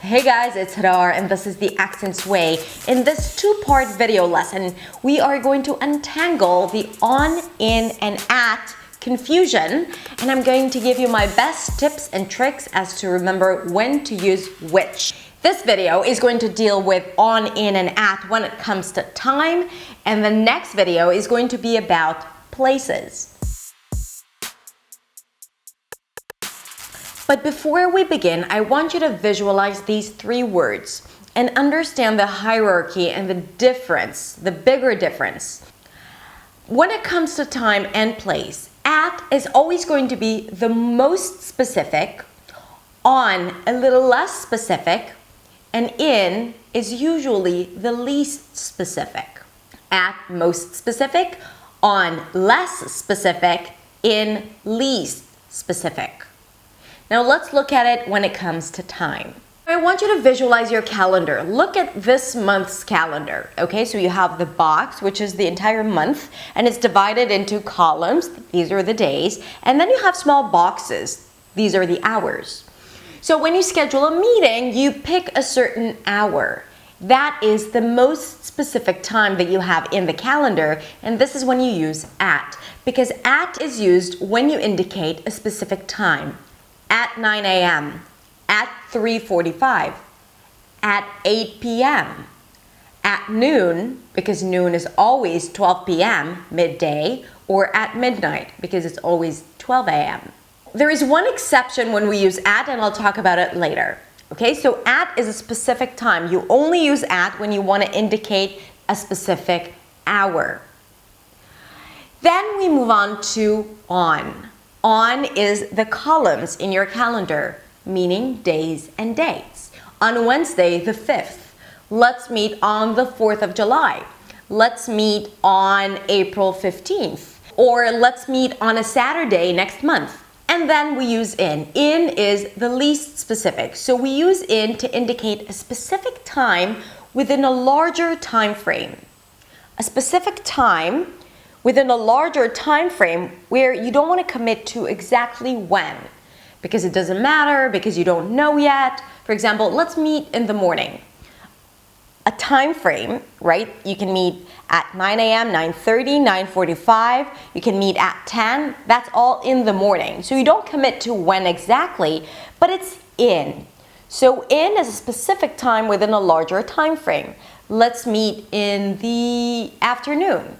Hey guys, it's Hadar and this is the Accents Way. In this two-part video lesson, we are going to untangle the on, in, and at confusion, and I'm going to give you my best tips and tricks as to remember when to use which. This video is going to deal with on, in, and at when it comes to time, and the next video is going to be about places. But before we begin, I want you to visualize these three words and understand the hierarchy and the difference, the bigger difference. When it comes to time and place, at is always going to be the most specific, on a little less specific, and in is usually the least specific. At most specific, on less specific, in least specific. Now let's look at it when it comes to time. I want you to visualize your calendar. Look at this month's calendar. Okay, so you have the box, which is the entire month, and it's divided into columns. These are the days. And then you have small boxes. These are the hours. So when you schedule a meeting, you pick a certain hour. That is the most specific time that you have in the calendar, and this is when you use at, because at is used when you indicate a specific time. At 9 a.m., at 3:45, at 8 p.m., at noon, because noon is always 12 p.m., midday, or at midnight, because it's always 12 a.m. There is one exception when we use at, and I'll talk about it later. Okay, so at is a specific time. You only use at when you want to indicate a specific hour. Then we move on to on. On is the columns in your calendar, meaning days and dates. On Wednesday, the 5th, let's meet on the 4th of July. Let's meet on April 15th. Or let's meet on a Saturday next month. And then we use in. In is the least specific. So we use in to indicate a specific time within a larger time frame. A specific time within a larger time frame where you don't want to commit to exactly when, because it doesn't matter, because you don't know yet. For example, let's meet in the morning. A time frame, right? You can meet at 9 a.m., 9:30, 9:45. You can meet at 10. That's all in the morning. So you don't commit to when exactly, but it's in. So in is a specific time within a larger time frame. Let's meet in the afternoon.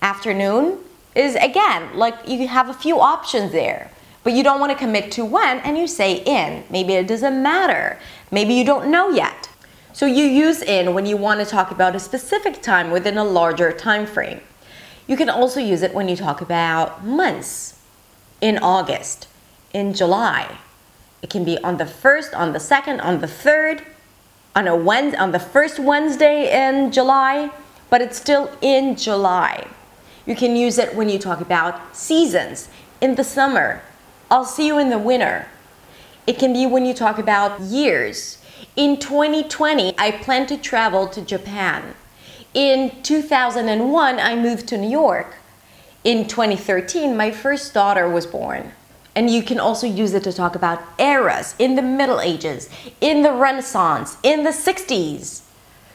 Afternoon is, again, like you have a few options there, but you don't want to commit to when, and you say in. Maybe it doesn't matter. Maybe you don't know yet. So you use in when you want to talk about a specific time within a larger time frame. You can also use it when you talk about months. In August, in July. It can be on the 1st, on the 2nd, on the 3rd, on the first Wednesday in July, but it's still in July. You can use it when you talk about seasons. In the summer, I'll see you in the winter. It can be when you talk about years. In 2020, I plan to travel to Japan. In 2001, I moved to New York. In 2013, my first daughter was born. And you can also use it to talk about eras, in the Middle Ages, in the Renaissance, in the 60s.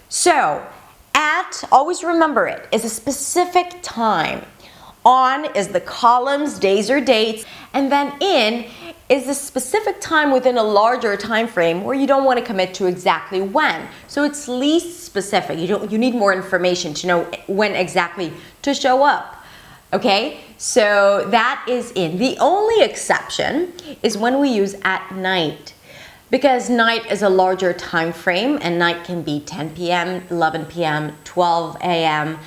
So, at, always remember it, is a specific time. On is the columns, days or dates, and then in is a specific time within a larger time frame where you don't want to commit to exactly when. So it's least specific. You need more information to know when exactly to show up. Okay? So that is in. The only exception is when we use at night. Because night is a larger time frame, and night can be 10 p.m., 11 p.m., 12 a.m.,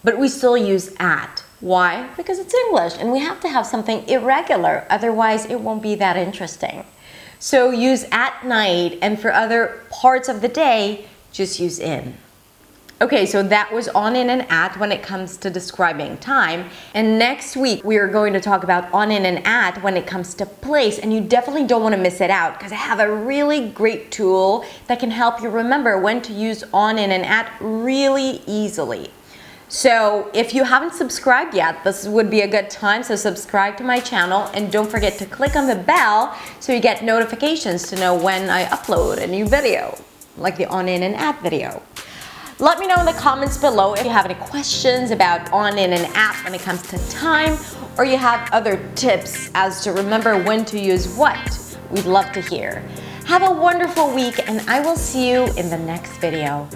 but we still use at. Why? Because it's English, and we have to have something irregular, otherwise it won't be that interesting. So use at night, and for other parts of the day, just use in. Okay, so that was on, in, and at when it comes to describing time. And next week, we are going to talk about on, in, and at when it comes to place. And you definitely don't want to miss it out, because I have a really great tool that can help you remember when to use on, in, and at really easily. So if you haven't subscribed yet, this would be a good time. So subscribe to my channel and don't forget to click on the bell so you get notifications to know when I upload a new video, like the on, in, and app video. Let me know in the comments below if you have any questions about on, in, and app when it comes to time, or you have other tips as to remember when to use what. We'd love to hear. Have a wonderful week, and I will see you in the next video.